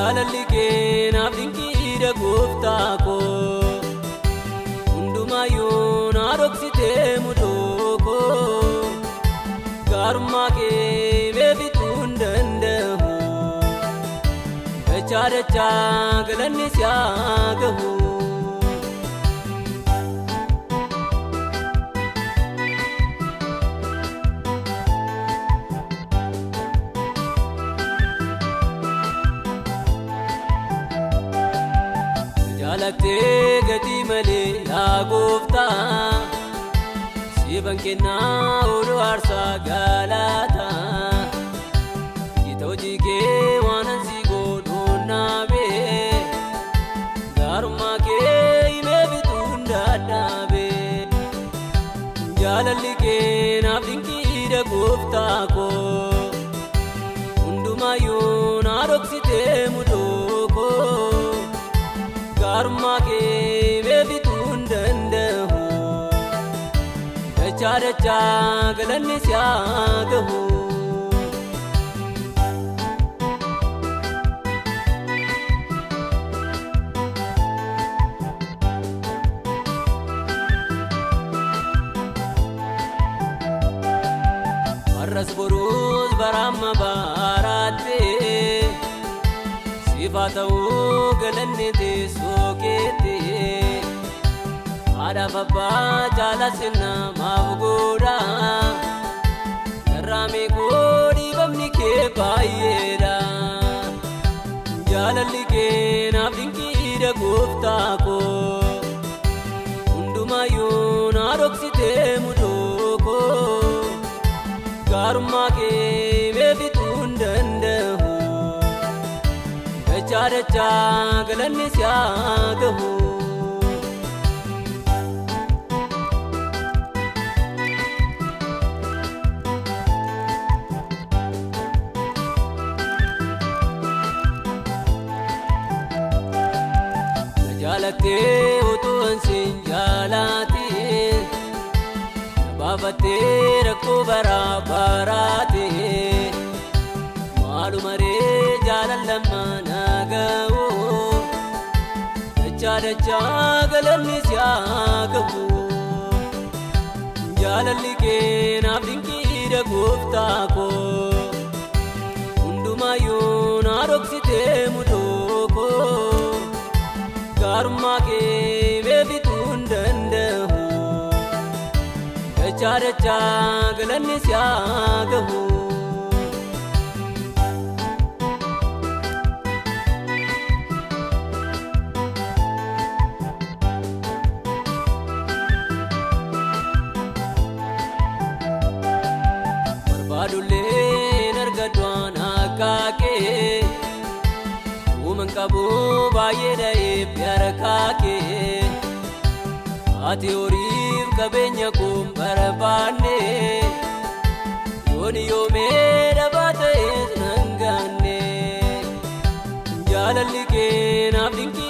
Jaalalli kee naaf dinqiidha gooftaa koo, hundumayyuu na dhoksitee mudoo koo. Gaarummaa kee beebituu hin danda'u, dachaa dachaa galanni si haa gahu. Jaalattee gadi malee yaa gooftaa, siifan kennaa ooluu aarsaa galataa. Gita hojii kee waan ansi godhuun naabee, gaarummaa kee himee bituu hin dadhabee. Jaalalli kee naaf dinqiidha gooftaa koo, hundumayyuu na dhoksitee mudoo koo. Gaarummaa kee beebituu hin danda'u, dachaa dachaa galanni si haa gahu. Har'as boruus baraamma baaraattee, siifaa ta'uu galanni teessoo keettee. Haadhaaf abbaa jaalas namaaf godha, garraamii koo dhiibamni kee baay'eedha. Jaalalli kee naaf dinqiidha gooftaa koo, hundumayyuu na dhoksitee mudoo koo. Gaarummaa kee beebituu hin danda'u, dachaa dachaa galanni si haa gahu. Na jaalattee utuu ansin jaalaatiin, na baafattee rakkoo baraa baaraatee. Maaluma ree jaalallammaa na gahu, dachaa dachaa galanni si haa gahu. Jaalalli kee naaf dinqiidha gooftaa koo, hundumayyuu na dhoksitee mudoo koo. Gaarummaa kee beebituu hin danda'u, dachaa dachaa galanni si haa gahu. Barbaaduleen argadwaan akka kee, uuman qabu baay'ee dha'eef harkaa kee. Ati horiif qabeenya kun barbaanne, yooni yoomee dhabaa ta'es nan gaanne. Jaalalli kee naaf dinqiidha